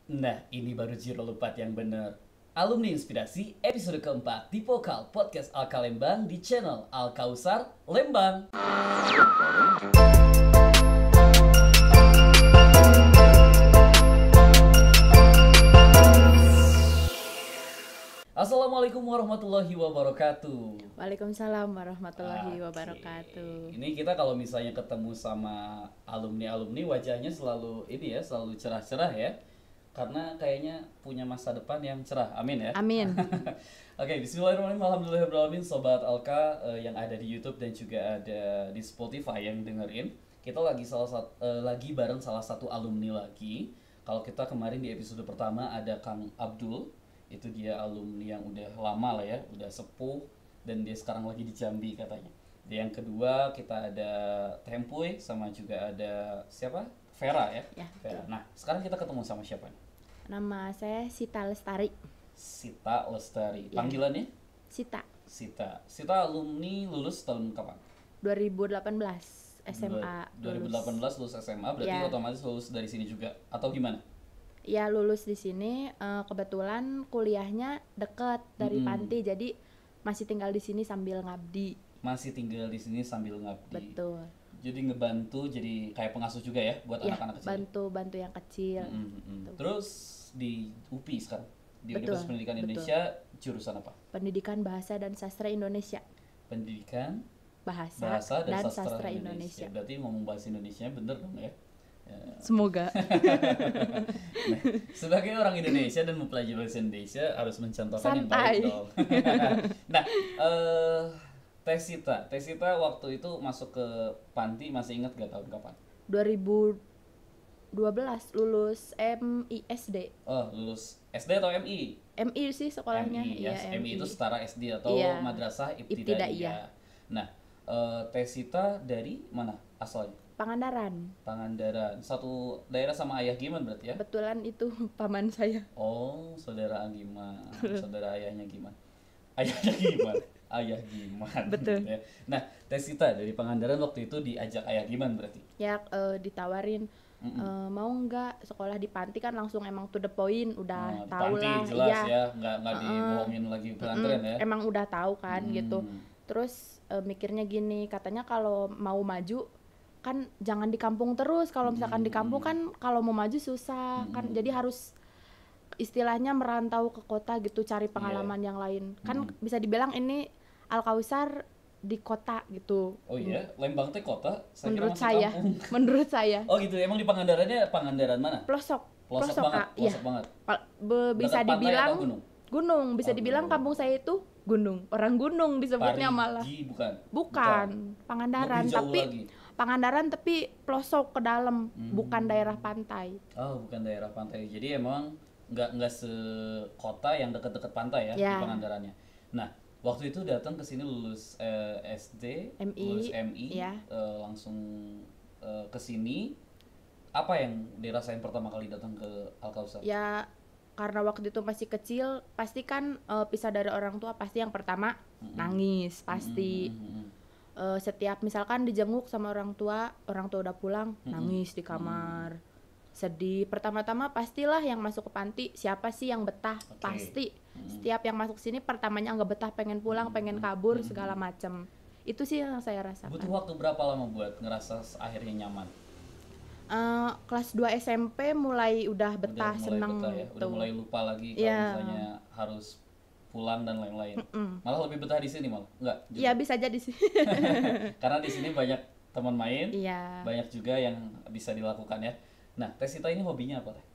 Nah, ini baru Jiro Lupat yang bener. Alumni Inspirasi episode keempat di Pokal Podcast Alka Lembang di channel Al Kausar Lembang. Assalamualaikum warahmatullahi wabarakatuh. Waalaikumsalam warahmatullahi Oke. wabarakatuh. Ini kita kalau misalnya ketemu sama alumni-alumni wajahnya selalu selalu cerah-cerah ya. Karena kayaknya punya masa depan yang cerah. Amin ya. Amin. Oke, bismillahirrahmanirrahim. Alhamdulillahirrahmanirrahim sobat Alka yang ada di YouTube dan juga ada di Spotify yang dengerin. Kita lagi bareng salah satu alumni lagi. Kalau kita kemarin di episode pertama ada Kang Abdul. Itu dia alumni yang udah lama lah ya, udah sepuh dan dia sekarang lagi di Jambi katanya. Dan yang kedua kita ada Tempuy sama juga ada siapa? Vera ya. Ya, Vera. Nah, sekarang kita ketemu sama siapa nih? Nama saya Sita Lestari. Sita Lestari. Ya. Panggilannya? Sita. Sita alumni lulus tahun kapan? 2018 SMA. 2018 lulus SMA, berarti Ya. otomatis lulus dari sini juga atau gimana? Ya lulus di sini. Kebetulan kuliahnya deket dari panti, jadi masih tinggal di sini sambil ngabdi. Masih tinggal di sini sambil ngabdi. Betul. Jadi ngebantu jadi kayak pengasuh juga ya buat Ya, anak-anak kecil. bantu yang kecil. Tuh. Terus di UPI sekarang di Betul, Universitas Pendidikan Indonesia jurusan apa? Pendidikan Bahasa dan Sastra Indonesia. Pendidikan Bahasa dan dan Sastra Sastra Indonesia. Indonesia. Berarti ngomong bahasa Indonesia bener dong ya. Semoga. Nah, sebagai orang Indonesia dan mempelajari bahasa Indonesia harus mencontohkan yang Santai. baik dong. Nah, Tesita waktu itu masuk ke panti masih ingat gak tahun kapan? 2012 lulus MISD. Oh, lulus SD atau MI? MI sih sekolahnya. MI, ya. Iya, MI itu setara SD atau Iya. Madrasah Ibtidaiyah. Ibtidaiyah. Nah, Tesita dari mana asalnya? Pangandaran. Pangandaran. Satu daerah sama Ayah Giman berarti ya? Kebetulan itu paman saya. Oh, saudara Giman. Saudara ayahnya Giman. Ayahnya Giman. Ayah Giman. Betul. Ya. Nah, Tesita dari Pangandaran waktu itu diajak Ayah Giman berarti? Ya ditawarin mau nggak sekolah di panti, kan langsung emang to the point, udah Di tahu panti lah. jelas Iya. ya, nggak dibohongin lagi pesantren ya? Emang udah tahu kan gitu. Terus mikirnya gini, katanya kalau mau maju kan jangan di kampung terus. Kalau misalkan di kampung kan kalau mau maju susah kan, jadi harus istilahnya merantau ke kota gitu, cari pengalaman yang lain. Kan bisa dibilang ini Al Kausar di kota gitu. Oh iya, Lembang teh kota? Saya kira Menurut masih saya, kampung. menurut saya. Oh gitu, emang di Pangandarannya Pangandaran mana? Pelosok Pelosok banget, Kak. Iya. pelosok banget. Bisa Dekat pantai dibilang atau gunung? gunung, bisa Oh, dibilang gunung. kampung saya itu gunung. Orang gunung disebutnya malah. Parigi bukan? Bukan, Pangandaran, Lebih jauh tapi lagi. Pangandaran tapi pelosok ke dalam, bukan daerah pantai. Oh, bukan daerah pantai. Jadi emang nggak sekota yang dekat-dekat pantai ya, Ya. di Pangandarannya. Nah, waktu itu datang ke sini lulus SD, MI, lulus MI, ya. langsung ke sini. Apa yang dirasain pertama kali datang ke Al Kausar? Ya karena waktu itu masih kecil, pasti kan pisah dari orang tua, pasti yang pertama nangis, pasti. Setiap misalkan dijenguk sama orang tua udah pulang, nangis di kamar, sedih. Pertama-tama pastilah yang masuk ke panti, siapa sih yang betah? Oke. Pasti setiap yang masuk sini pertamanya nggak betah, pengen pulang, pengen kabur, segala macam. Itu sih yang saya rasakan. Butuh waktu berapa lama buat ngerasa akhirnya nyaman? Kelas 2 SMP mulai udah betah, Udah mulai seneng betah ya? Udah gitu. mulai lupa lagi kalau Iya. misalnya harus pulang dan lain-lain. Malah lebih betah di sini malah? Enggak? Juga? Iya bisa jadi sih. Karena di sini banyak teman main, Iya. banyak juga yang bisa dilakukan ya. Nah, Tesita ini hobinya apa teh?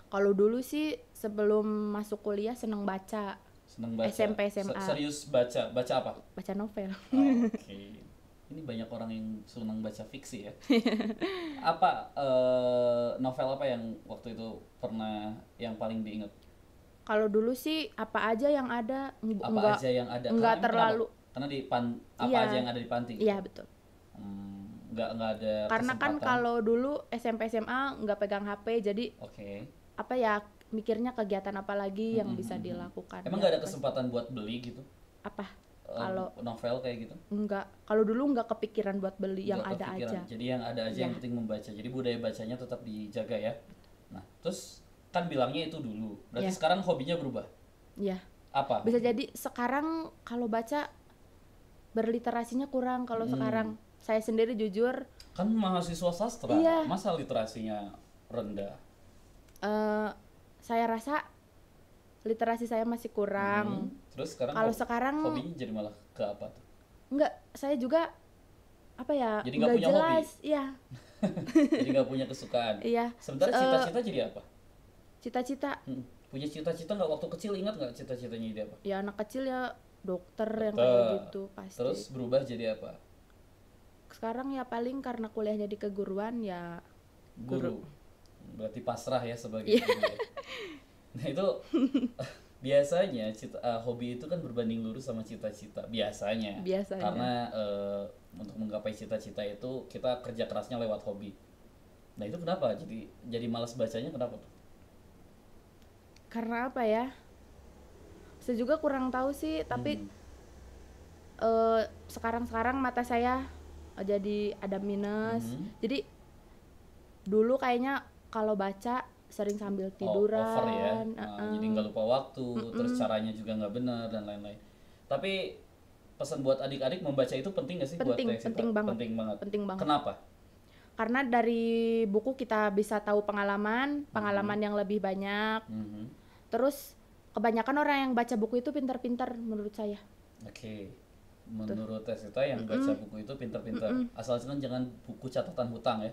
Kalau dulu sih sebelum masuk kuliah seneng baca, Seneng baca? SMP, SMA. Serius baca? Baca apa? baca novel. Oh, oke. Ini banyak orang yang senang baca fiksi ya. Apa novel apa yang waktu itu pernah yang paling diingat? Kalau dulu sih apa aja yang ada, Apa enggak aja yang ada? enggak Karena emang terlalu. kenapa? Karena apa Iya. aja yang ada di panti? Iya betul. Nggak ada Karena kan kesempatan. kalau dulu SMP SMA nggak pegang HP, jadi Oke. apa ya, mikirnya kegiatan apa lagi yang bisa dilakukan. Emang Ya, nggak ada apa- kesempatan buat beli gitu? Apa? Kalau novel kayak gitu? enggak, kalau dulu enggak kepikiran buat beli, yang Nggak ada kepikiran. aja. Jadi yang ada aja yang Iya. penting membaca. Jadi budaya bacanya tetap dijaga ya. Nah, terus kan bilangnya itu dulu. Berarti Iya. sekarang hobinya berubah. Iya. Apa? Bisa jadi sekarang kalau baca berliterasinya kurang kalau sekarang. Saya sendiri jujur Kan mahasiswa sastra, Iya. masa literasinya rendah? saya rasa literasi saya masih kurang. Terus sekarang Kalau sekarang hobinya jadi malah ke apa tuh? enggak, saya juga apa ya? Jadi nggak enggak punya hobi? jelas. Iya. Jadi nggak punya kesukaan. Iya. Sementara cita-cita jadi apa? Cita-cita Punya cita-cita nggak waktu kecil, ingat nggak cita-citanya jadi apa? ya anak kecil ya dokter yang kayak gitu pasti. Terus berubah jadi apa? Sekarang ya paling karena kuliahnya di keguruan ya Guru. Berarti pasrah ya sebagai Iya. guru ya. Nah itu biasanya hobi itu kan berbanding lurus sama cita-cita biasanya. Biasanya. Karena untuk menggapai cita-cita itu kita kerja kerasnya lewat hobi. Nah itu kenapa? Jadi malas bacanya kenapa tuh? karena apa ya? Saya juga kurang tahu sih, tapi sekarang mata saya jadi ada minus. Jadi dulu kayaknya kalau baca sering sambil tiduran. Over ya. Jadi nggak lupa waktu, terus caranya juga nggak benar dan lain-lain. Tapi pesan buat adik-adik membaca itu penting nggak sih buat Penting, Teh Sita? penting banget. Penting banget. Penting banget. Kenapa? Karena dari buku kita bisa tahu pengalaman yang lebih banyak. Terus kebanyakan orang yang baca buku itu pintar-pintar menurut saya. Oke. Menurut Teh Sita yang baca buku itu pintar-pintar. Asal jangan buku catatan hutang ya.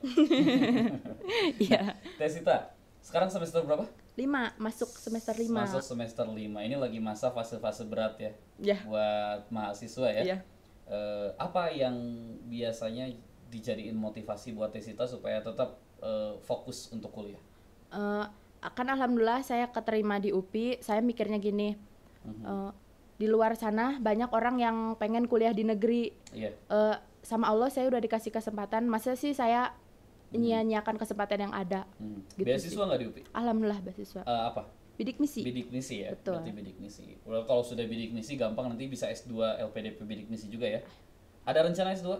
Iya. Teh Sita, sekarang semester berapa? 5, masuk semester 5. Masuk semester 5. Ini lagi masa fase-fase berat ya. Ya. Buat mahasiswa ya. Iya. Apa yang biasanya dijadiin motivasi buat Teh Sita supaya tetap fokus untuk kuliah? Kan alhamdulillah saya keterima di UPI. Saya mikirnya gini, di luar sana banyak orang yang pengen kuliah di negeri. Iya. Sama Allah saya udah dikasih kesempatan, masa sih saya nyia-nyiakan kesempatan yang ada. Gitu Beasiswa nggak di UPI? Alhamdulillah beasiswa. Apa? Bidik misi. Bidik misi ya. Betul. Berarti bidik misi. Kalau sudah bidik misi gampang nanti bisa S2 LPDP bidik misi juga ya. Ada rencana S2?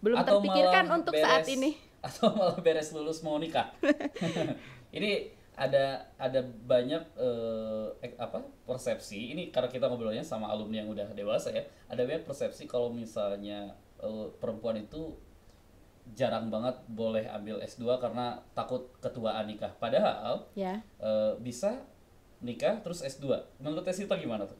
Belum Atau terpikirkan malah untuk beres- saat ini. Atau malah beres lulus mau nikah? Ini ada banyak persepsi. Ini karena kita ngobrolnya sama alumni yang udah dewasa ya. Ada banyak persepsi kalau misalnya perempuan itu jarang banget boleh ambil S2 karena takut ketuaan nikah. Padahal Ya. bisa nikah terus S2. Menurut Teh Sita gimana tuh?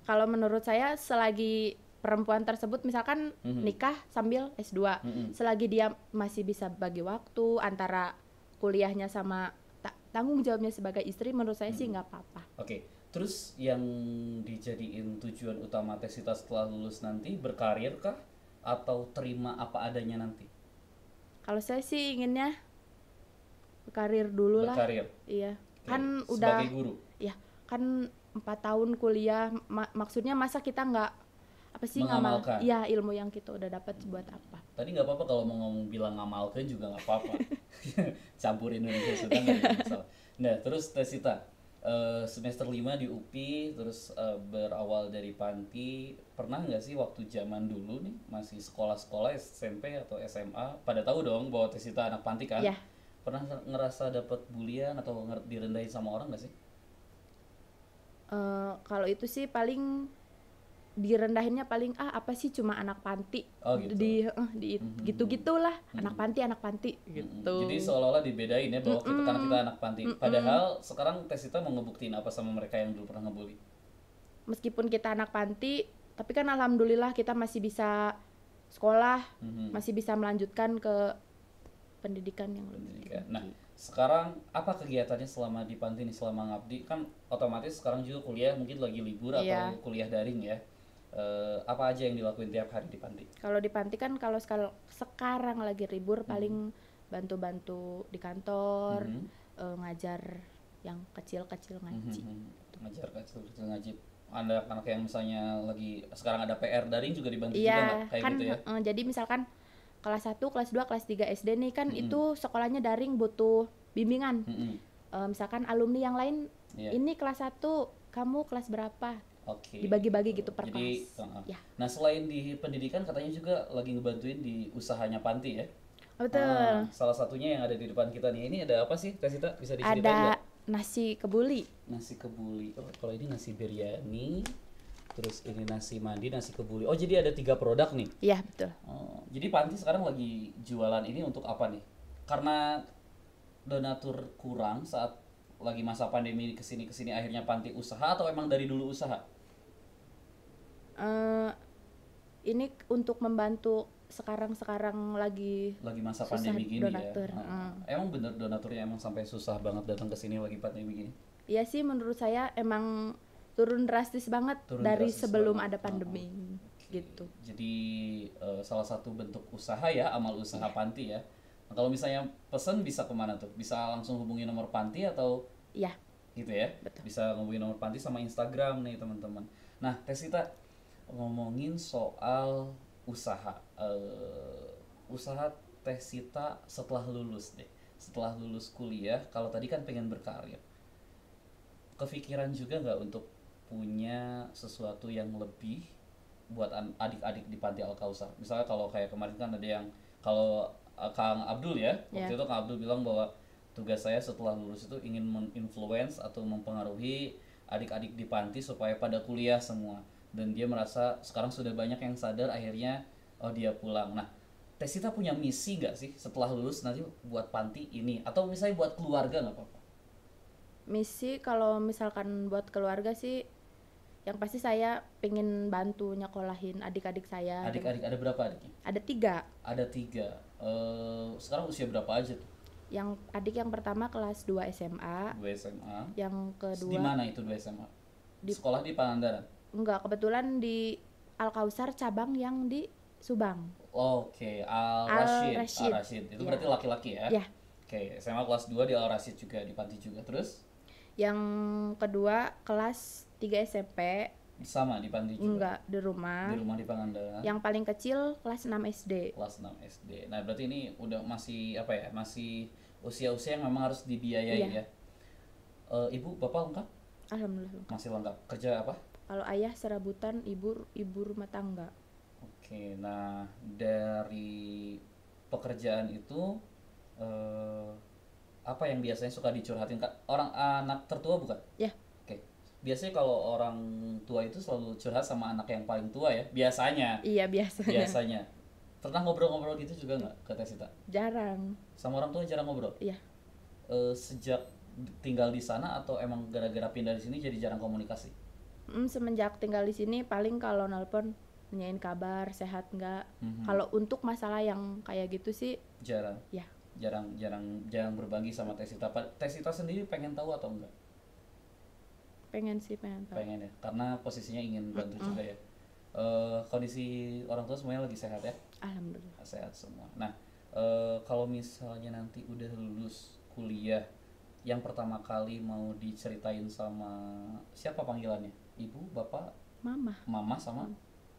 Kalau menurut saya selagi perempuan tersebut misalkan nikah sambil S2, selagi dia masih bisa bagi waktu antara kuliahnya sama tanggung jawabnya sebagai istri, menurut saya sih nggak apa-apa. Oke. Terus yang dijadiin tujuan utama Teh Sita setelah lulus nanti berkarir kah atau terima apa adanya nanti? Kalau saya sih inginnya berkarir dulu lah. Berkarir. Iya. Oke. Kan Sebagai udah guru. ya kan 4 tahun kuliah, maksudnya masa kita nggak apa sih Mengamalkan. Iya, ilmu yang kita udah dapat buat apa? Tadi nggak apa-apa kalau mau ngomong bilang ngamalkan juga nggak apa-apa. Campur Indonesia sudah nggak ada masalah. Nah terus Teh Sita, semester 5 di UPI, terus berawal dari panti, pernah nggak sih waktu zaman dulu nih masih sekolah-sekolah SMP atau SMA, pada tahu dong bahwa Teh Sita anak panti kan? Iya. Pernah ngerasa dapat bulian atau direndahin sama orang nggak sih? Kalau itu sih paling direndahinnya paling apa sih cuma anak panti. Oh, gitu. Gitu-gitulah, anak panti gitu. Jadi seolah-olah dibedain ya bahwa kita karena kita anak panti. Padahal sekarang Teh Sita mau ngebuktiin apa sama mereka yang dulu pernah ngebully? Meskipun kita anak panti, tapi kan alhamdulillah kita masih bisa sekolah, masih bisa melanjutkan ke pendidikan yang lebih Pendidikan. tinggi. Nah, sekarang apa kegiatannya selama di panti nih, selama ngabdi? Kan otomatis sekarang juga kuliah mungkin lagi libur Iya. atau kuliah daring ya. Apa aja yang dilakuin tiap hari di panti? Kalau di panti kan kalau sekarang lagi libur paling bantu-bantu di kantor, ngajar yang kecil-kecil ngaji. Ngajar kecil ngaji. Anak-anak yang misalnya lagi sekarang ada PR daring juga dibantu juga Iya, nggak? Kayak kan gitu ya? jadi misalkan kelas 1, kelas 2, kelas 3 SD nih kan itu sekolahnya daring butuh bimbingan. Misalkan alumni yang lain Iya. ini kelas 1, kamu kelas berapa? Oke. Dibagi-bagi gitu per Jadi, kelas. Ya. Nah selain di pendidikan katanya juga lagi ngebantuin di usahanya panti ya? Betul. Salah satunya yang ada di depan kita nih. Ini ada apa sih, Teh Sita? Bisa diceritain nggak? Ada nasi kebuli. Nasi kebuli. Oh, kalau ini nasi biryani. Terus ini nasi mandi, nasi kebuli. Oh, jadi ada 3 produk nih. Iya, betul. Oh, jadi Panti sekarang lagi jualan ini untuk apa nih? Karena donatur kurang saat lagi masa pandemi kesini kesini akhirnya Panti usaha atau emang dari dulu usaha? Eh, ini untuk membantu sekarang lagi Lagi masa susah pandemi gini donatur. ya. Emang bener donaturnya emang sampai susah banget datang ke sini lagi pandemi gini. Iya sih, menurut saya emang turun drastis banget Turun dari drastis sebelum banget. ada pandemi gitu. Jadi salah satu bentuk usaha ya, amal usaha Panti ya. Nah, kalau misalnya pesen bisa kemana tuh? Bisa langsung hubungi nomor Panti atau Iya, gitu ya? betul. Bisa hubungi nomor Panti sama Instagram nih teman-teman. Nah, Tesita ngomongin soal usaha, usaha Tesita setelah lulus deh. Setelah lulus kuliah, kalau tadi kan pengen berkarir, kepikiran juga nggak untuk punya sesuatu yang lebih buat adik-adik di Panti Al Kausar. Misalnya kalau kayak kemarin kan ada yang kalau Kang Abdul ya, waktu Ya. itu Kang Abdul bilang bahwa tugas saya setelah lulus itu ingin menginfluence atau mempengaruhi adik-adik di panti supaya pada kuliah semua. Dan dia merasa sekarang sudah banyak yang sadar akhirnya oh dia pulang. Nah, Tesita punya misi nggak sih setelah lulus nanti buat panti ini atau misalnya buat keluarga nggak apa-apa? Misi kalau misalkan buat keluarga sih, yang pasti saya pengen bantu nyekolahin adik-adik saya. Adik-adik ada berapa adiknya? Ada 3. Ada 3. Sekarang usia berapa aja tuh? Yang adik yang pertama kelas 2 SMA, 2 SMA. yang Di kedua mana itu 2 SMA? Di- Sekolah di Pangandaran. enggak, kebetulan di Al Kausar cabang yang di Subang. Oke, Al Al Rashid. Rashid. Al Rashid. Itu Ya. berarti laki-laki ya? Ya. Oke, SMA kelas 2 di Al Rashid juga di Panti juga. Terus Yang kedua kelas 3 SMP, sama di Panti juga. enggak, di rumah. Di rumah di Pangandaran. Yang paling kecil kelas 6 SD. Kelas 6 SD. Nah, berarti ini udah masih apa ya? Masih usia-usia yang memang harus dibiayai Iya. ya. Ibu, bapak lengkap? Alhamdulillah. Masih lengkap. Kerja apa? Kalau ayah serabutan, ibu rumah tangga. Oke, nah dari pekerjaan itu apa yang biasanya suka dicurhatin Kak? Orang anak tertua bukan? Ya, Oke. Biasanya kalau orang tua itu selalu curhat sama anak yang paling tua ya, biasanya. iya biasanya. Biasanya. Pernah ngobrol-ngobrol gitu juga nggak ke Tesita? Jarang. Sama orang tua jarang ngobrol? Iya. Sejak tinggal di sana atau emang gara-gara pindah di sini jadi jarang komunikasi? Semenjak tinggal di sini paling kalau nelpon nanyain kabar, sehat nggak. Kalau untuk masalah yang kayak gitu sih, Jarang. ya Jarang berbagi sama Tesita. Tesita sendiri pengen tahu atau enggak? pengen tahu. Pengen ya, karena posisinya ingin bantu juga ya. Kondisi orang tua semuanya lagi sehat ya? Alhamdulillah. Sehat semua. Nah, kalau misalnya nanti udah lulus kuliah, yang pertama kali mau diceritain sama siapa panggilannya? Ibu, bapak, mama sama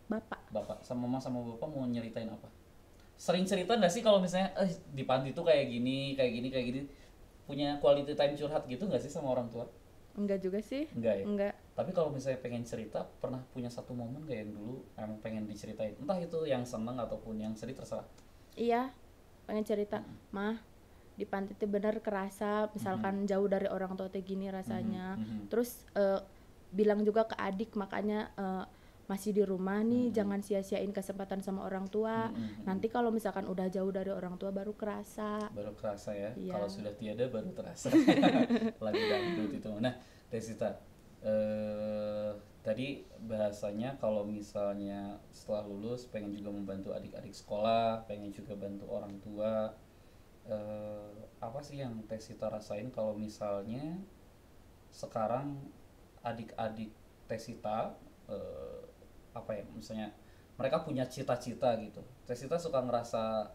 Bapak. sama mama sama bapak mau nyeritain apa? Sering cerita nggak sih kalau misalnya di panti tuh kayak gini punya quality time curhat gitu nggak sih sama orang tua? Enggak juga sih. Enggak ya? Enggak. Tapi kalau misalnya pengen cerita, pernah punya satu momen gak yang dulu emang pengen diceritain? Entah itu yang seneng ataupun yang sedih terserah. Iya, pengen cerita. Mah, di panti teh bener kerasa, misalkan jauh dari orang tua teh gini rasanya. Terus bilang juga ke adik, makanya masih di rumah nih, jangan sia-siain kesempatan sama orang tua. Nanti kalau misalkan udah jauh dari orang tua baru kerasa. Baru kerasa ya. Iya. Kalau sudah tiada baru terasa. Lagi dangdut itu. Nah, Tesita, tadi bahasanya kalau misalnya setelah lulus pengen juga membantu adik-adik sekolah, pengen juga bantu orang tua. Apa sih yang Tesita rasain kalau misalnya sekarang adik-adik Tesita apa ya, misalnya mereka punya cita-cita gitu. Tesita suka ngerasa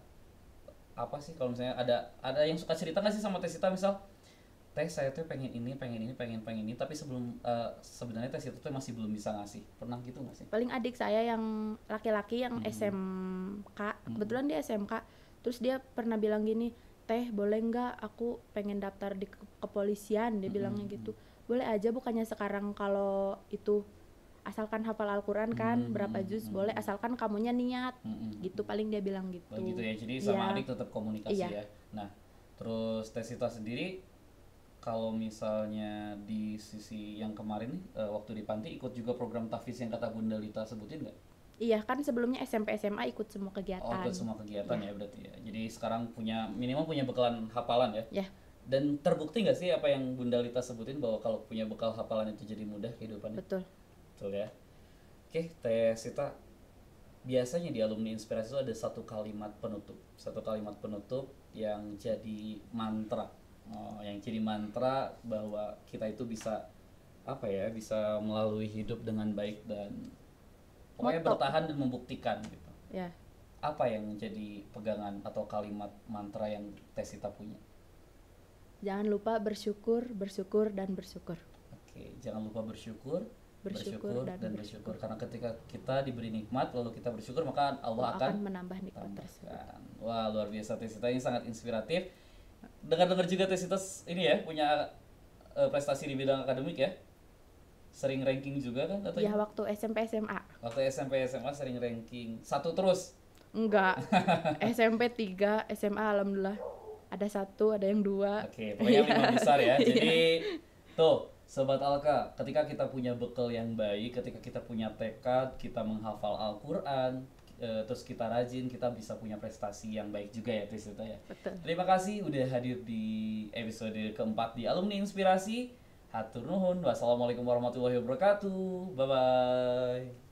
apa sih kalau misalnya ada yang suka cerita nggak sih sama Tesita, misal saya tuh pengen ini, tapi sebenarnya Tesita tuh masih belum bisa ngasih. Pernah gitu nggak sih? Paling adik saya yang laki-laki yang SMK, kebetulan dia SMK. Terus dia pernah bilang gini, "Teh, boleh nggak aku pengen daftar di kepolisian?" Dia bilangnya gitu. Boleh aja, bukannya sekarang kalau itu asalkan hafal Al-Quran kan, berapa juz boleh asalkan kamunya niat. Gitu paling dia bilang gitu. Oh gitu ya, jadi sama Iya. adik tetap komunikasi Iya. ya. Nah, terus Tesita sendiri kalau misalnya di sisi yang kemarin nih, waktu di panti ikut juga program tahfiz yang kata Bunda Lita sebutin nggak? Iya kan sebelumnya SMP SMA ikut semua Oh, kegiatan. ikut semua kegiatan ya berarti ya. Jadi sekarang punya minimal punya bekalan hafalan ya. Ya, Dan terbukti nggak sih apa yang Bunda Lita sebutin bahwa kalau punya bekal hafalan itu jadi mudah kehidupannya? betul. Betul ya. Oke, Teh Sita, biasanya di alumni inspirasi itu ada satu kalimat penutup yang jadi mantra. Yang jadi mantra bahwa kita itu bisa apa ya, bisa melalui hidup dengan baik dan pokoknya Moto. bertahan dan membuktikan gitu. Ya, Apa yang menjadi pegangan atau kalimat mantra yang Teh Sita punya? jangan lupa bersyukur, bersyukur dan bersyukur. Oke, jangan lupa bersyukur, Bersyukur dan bersyukur. Karena ketika kita diberi nikmat lalu kita bersyukur, maka Allah Allah akan menambah nikmat tersebut. tambahkan. Wah, luar biasa, Teh Sita ini sangat inspiratif. Dengar-dengar juga Teh Sita ini ya punya prestasi di bidang akademik ya. Sering ranking juga kan Ya katanya? waktu SMP SMA. Waktu SMP SMA sering ranking satu terus. Enggak. SMP 3, SMA alhamdulillah ada 1, ada yang 2. Oke, pokoknya 5 besar ya. Jadi tuh, Sobat Alka, ketika kita punya bekal yang baik, ketika kita punya tekad, kita menghafal Al-Quran, terus kita rajin, kita bisa punya prestasi yang baik juga ya, Teh Sita ya. Betul. Terima kasih udah hadir di episode keempat di Alumni Inspirasi. Hatur nuhun. Wassalamualaikum warahmatullahi wabarakatuh. Bye bye.